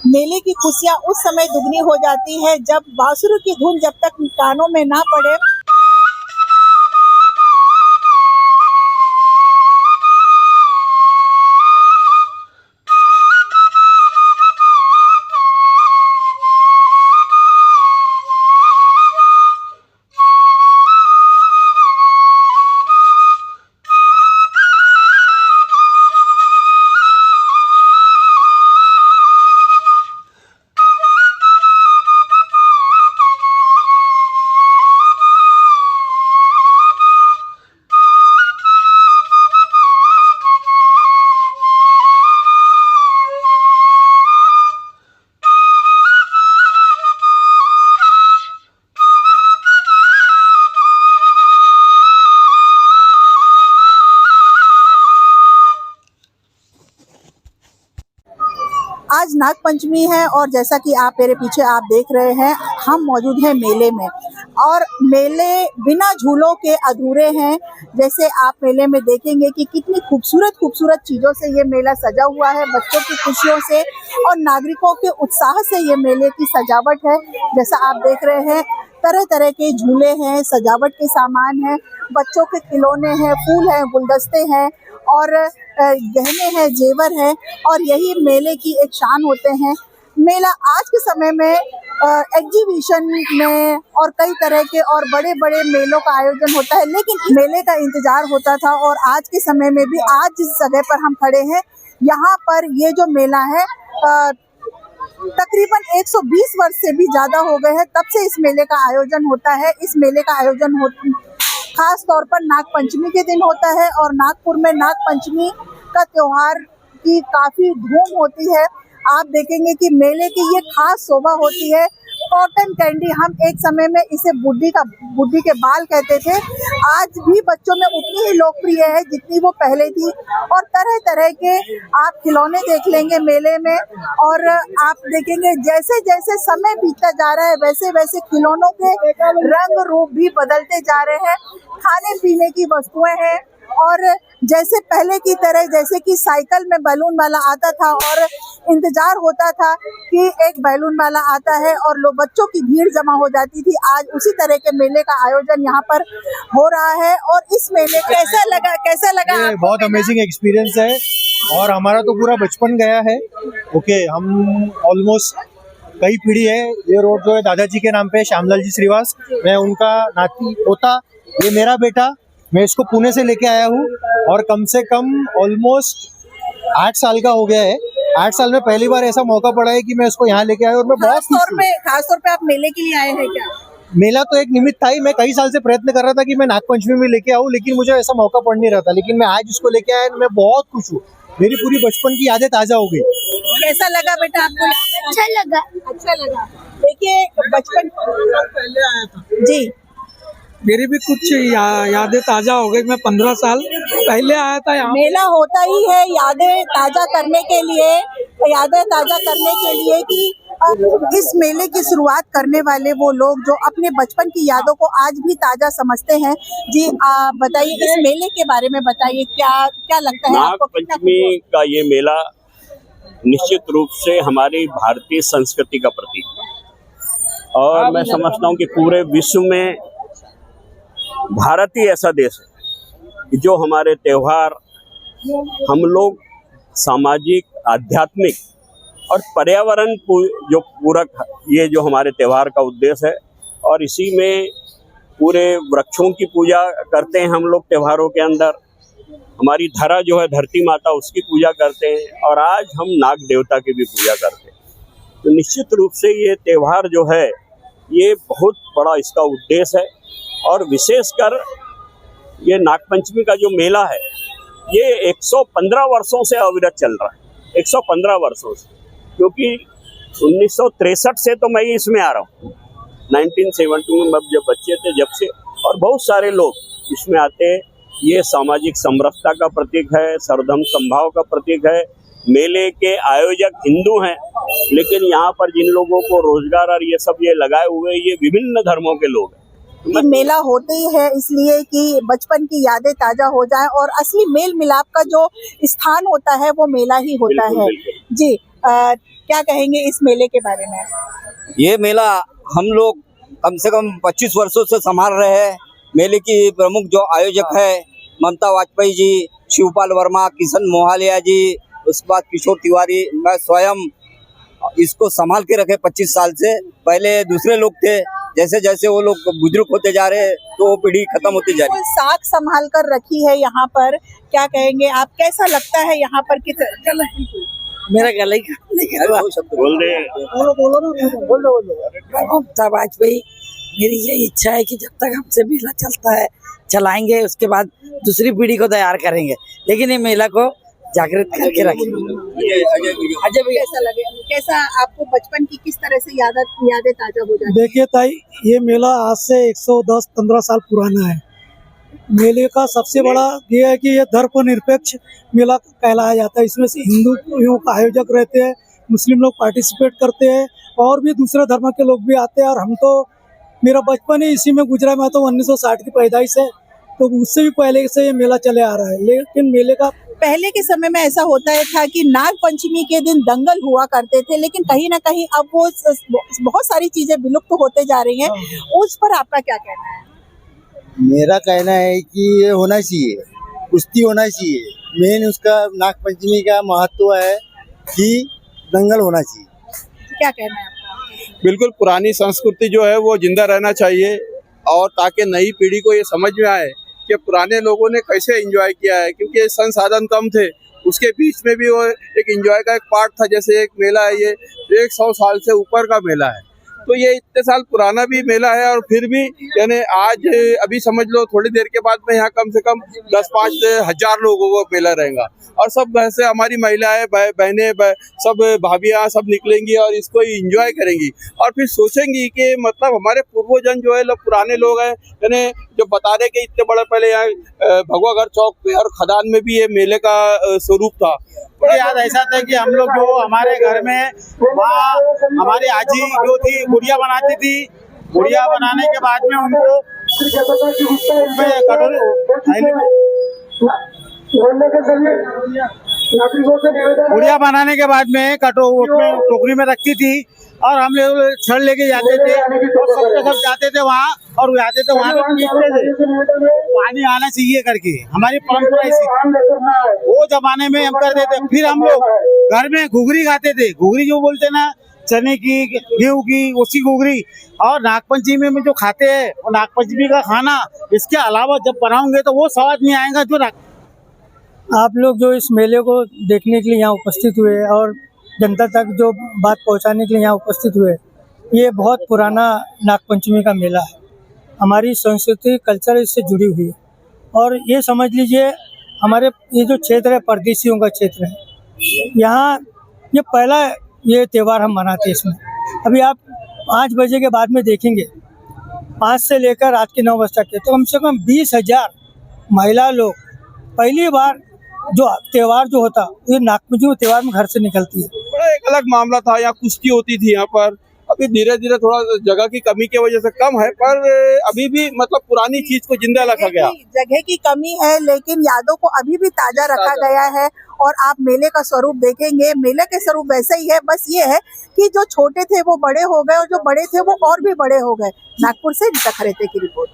मेले की खुशियाँ उस समय दुगनी हो जाती है जब बांसुरी की धुन जब तक कानों में ना पड़े। आज नाग पंचमी है और जैसा कि आप मेरे पीछे आप देख रहे हैं, हम मौजूद हैं मेले में और मेले बिना झूलों के अधूरे हैं। जैसे आप मेले में देखेंगे कि कितनी खूबसूरत खूबसूरत चीज़ों से ये मेला सजा हुआ है, बच्चों की खुशियों से और नागरिकों के उत्साह से ये मेले की सजावट है। जैसा आप देख रहे हैं, तरह तरह के झूले हैं, सजावट के सामान हैं, बच्चों के खिलौने हैं, फूल हैं, गुलदस्ते हैं और गहने हैं, जेवर हैं और यही मेले की एक शान होते हैं। मेला आज के समय में एग्जीबिशन में और कई तरह के और बड़े बड़े मेलों का आयोजन होता है, लेकिन मेले का इंतजार होता था और आज के समय में भी आज जिस जगह पर हम खड़े हैं, यहाँ पर ये जो मेला है तकरीबन 120 वर्ष से भी ज़्यादा हो गए हैं, तब से इस मेले का आयोजन होता है। इस मेले का आयोजन खास तौर पर नाग पंचमी के दिन होता है और नागपुर में नाग पंचमी का त्योहार की काफ़ी धूम होती है। आप देखेंगे कि मेले की ये खास शोभा होती है। कॉटन कैंडी, हम एक समय में इसे बुड्ढी के बाल कहते थे, आज भी बच्चों में उतनी ही लोकप्रिय है जितनी वो पहले थी। और तरह तरह के आप खिलौने देख लेंगे मेले में और आप देखेंगे जैसे जैसे समय बीतता जा रहा है वैसे वैसे खिलौनों के रंग रूप भी बदलते जा रहे हैं। खाने पीने की वस्तुएं हैं और जैसे पहले की तरह, जैसे कि साइकिल में बैलून वाला आता था और इंतजार होता था कि एक बैलून वाला आता है और लोग बच्चों की भीड़ जमा हो जाती थी, आज उसी तरह के मेले का आयोजन यहाँ पर हो रहा है। और इस मेले कैसा लगा ये बहुत अमेजिंग एक्सपीरियंस है और हमारा तो पूरा बचपन गया है। ओके, हम ऑलमोस्ट कई पीढ़ी है, ये रोड जो है दादाजी के नाम पे, श्यामलाल जी श्रीवास, मैं उनका नाती पोता, ये मेरा बेटा, मैं इसको पुणे से लेके आया हूँ और कम से कम ऑलमोस्ट 8 साल का हो गया है। 8 साल में पहली बार ऐसा मौका पड़ा है कि मैं इसको यहाँ लेके आया और मैं बहुत खुश हूँ। खास तौर पे आप मेले के लिए आए हैं क्या? मेला तो एक निमित्त था ही, मैं कई साल से प्रयत्न कर रहा था कि मैं नागपंचमी में लेके आऊँ, लेकिन मुझे ऐसा मौका पड़ नहीं रहा था, लेकिन मैं आज इसको लेके आया, मैं बहुत खुश हूँ। मेरी पूरी बचपन की यादें ताजा हो गई। कैसा लगा बेटा आपको? अच्छा लगा। देखिए बचपन पहले आया था जी, मेरी भी कुछ यादें ताजा हो गई। मैं 15 साल पहले आया था यहाँ। मेला होता ही है यादें ताजा करने के लिए कि इस मेले की शुरुआत करने वाले वो लोग जो अपने बचपन की यादों को आज भी ताजा समझते हैं। जी बताइए, इस मेले के बारे में बताइए, क्या लगता है आपको? नाग पंचमी का ये मेला निश्चित रूप से हमारी भारतीय संस्कृति का प्रतीक है और मैं समझता हूँ कि पूरे विश्व में भारत ही ऐसा देश है जो हमारे त्योहार, हम लोग सामाजिक, आध्यात्मिक और पर्यावरण जो पूरक, ये जो हमारे त्योहार का उद्देश्य है। और इसी में पूरे वृक्षों की पूजा करते हैं हम लोग त्योहारों के अंदर, हमारी धरा जो है धरती माता, उसकी पूजा करते हैं और आज हम नाग देवता की भी पूजा करते हैं। तो निश्चित रूप से ये त्यौहार जो है ये बहुत बड़ा इसका उद्देश्य है और विशेषकर ये नागपंचमी का जो मेला है ये 115 वर्षों से अविरत चल रहा है। 115 वर्षों से, क्योंकि 1963 से तो मैं इसमें आ रहा हूँ, 1970 में जब बच्चे थे जब से, और बहुत सारे लोग इसमें आते हैं। ये सामाजिक समरसता का प्रतीक है, सर्वधर्म समभाव का प्रतीक है। मेले के आयोजक हिंदू हैं, लेकिन यहाँ पर जिन लोगों को रोजगार और ये सब ये लगाए हुए, ये विभिन्न धर्मों के लोग हैं। मेला होते ही है इसलिए कि बचपन की यादें ताजा हो जाएं और असली मेल मिलाप का जो स्थान होता है वो मेला ही होता है। जी क्या कहेंगे इस मेले के बारे में? ये मेला हम लोग कम से कम 25 वर्षों से संभाल रहे हैं। मेले की प्रमुख जो आयोजक है ममता वाजपेयी जी, शिवपाल वर्मा, किशन मोहालिया जी, उसके बाद किशोर तिवारी, मैं स्वयं इसको संभाल के रखे 25 साल से। पहले दूसरे लोग थे, जैसे जैसे वो लोग बुजुर्ग होते जा रहे हैं तो वो पीढ़ी खत्म होती जा रही है। साख संभाल कर रखी है यहाँ पर, क्या कहेंगे आप? कैसा लगता है यहाँ पर? मेरा गला ही बोल दे। ममता वाजपेयी, मेरी ये इच्छा है कि जब तक हमसे मेला चलता है चलाएंगे, उसके बाद दूसरी पीढ़ी को तैयार करेंगे, लेकिन ये मेला को जागृत करके रखेंगे। अजय कैसा लगे? कैसा आपको बचपन की किस तरह से यादें ताजा हो जाती? देखिए ताई, ये मेला आज से 110-15 साल पुराना है। मेले का सबसे बड़ा ये है कि ये धर्मनिरपेक्ष मेला कहलाया जाता है। इसमें से हिंदुओं का आयोजक रहते हैं, मुस्लिम लोग पार्टिसिपेट करते हैं और भी दूसरे धर्म के लोग भी आते हैं। और हम तो, मेरा बचपन ही इसी में गुजरा। मैं तो 1960 की पैदाइश है, तो उससे भी पहले से ये मेला चले आ रहा है। लेकिन मेले का पहले के समय में ऐसा होता है था कि नाग पंचमी के दिन दंगल हुआ करते थे, लेकिन कहीं ना कहीं अब वो बहुत सारी चीजें विलुप्त होते जा रही हैं। उस पर आपका क्या कहना है? मेरा कहना है कि ये होना चाहिए, कुश्ती होना चाहिए। मेन उसका नाग पंचमी का महत्व है कि दंगल होना चाहिए। क्या कहना है आपका? बिल्कुल, पुरानी संस्कृति जो है वो जिंदा रहना चाहिए, और ताकि नई पीढ़ी को ये समझ में आए कि पुराने लोगों ने कैसे एंजॉय किया है, क्योंकि संसाधन कम थे। उसके बीच में भी वो एक एंजॉय का एक पार्ट था। जैसे एक मेला है, ये 100 साल से ऊपर का मेला है, तो ये इतने साल पुराना भी मेला है। और फिर भी यानी आज अभी समझ लो थोड़ी देर के बाद में यहाँ कम से कम 10-5 हजार लोगों को मेला रहेगा, और सब वैसे हमारी महिलाएं, बहनें, सब भाभियाँ सब निकलेंगी और इसको एंजॉय करेंगी, और फिर सोचेंगी कि मतलब हमारे पूर्वजन जो है लोग, पुराने लोग हैं, यानी जो बता रहे कि इतने बड़े पहले यहाँ भगवागढ़ चौक पे और खदान में भी ये मेले का स्वरूप था। याद ऐसा था कि हम लोग जो हमारे घर में वहाँ हमारी आजी जो थी गुड़िया बनाती थी। गुड़िया बनाने के बाद में उनको गुड़िया बनाने के बाद में टोकरी में रखती थी, और हम लोग छड़ लेके जाते थे और सबके सब जाते थे वहाँ, और जाते थे वहाँ पे पीटते थे, पानी आना चाहिए करके। हमारी परंपरा ऐसी, वो जमाने में हम करते थे। फिर हम लोग घर में घुघरी खाते थे। घुघरी जो बोलते ना, चने की, गेहूं की, उसकी घुघरी। और नागपंचमी में जो खाते हैं वो नागपंचमी का खाना, इसके अलावा जब बनाओगे तो वो स्वाद नहीं आएगा जो आप लोग जो इस मेले को देखने के लिए यहाँ उपस्थित हुए और जनता तक जो बात पहुँचाने के लिए यहाँ उपस्थित हुए, ये बहुत पुराना नागपंचमी का मेला है। हमारी संस्कृति, कल्चर इससे जुड़ी हुई है। और ये समझ लीजिए, हमारे ये जो क्षेत्र है परदेशियों का क्षेत्र है। यहाँ ये पहला ये त्यौहार हम मनाते हैं। इसमें अभी आप 5 बजे के बाद में देखेंगे, 5 से लेकर रात के 9 बजे तक के, तो कम से कम 20,000 महिला लोग पहली बार जो त्यौहार जो होता ये नागपंचमी त्यौहार में घर से निकलती है। बड़ा एक अलग मामला था। यहाँ कुश्ती होती थी यहाँ पर। अभी धीरे धीरे थोड़ा जगह की कमी की वजह से कम है, पर अभी भी मतलब पुरानी चीज को जिंदा रखा गया। जगह की कमी है, लेकिन यादों को अभी भी ताजा रखा गया है। और आप मेले का स्वरूप देखेंगे, मेले के स्वरूप वैसे ही है, बस ये है कि जो छोटे थे वो बड़े हो गए और जो बड़े थे वो और भी बड़े हो गए। नागपुर से रीता खरेते की रिपोर्ट।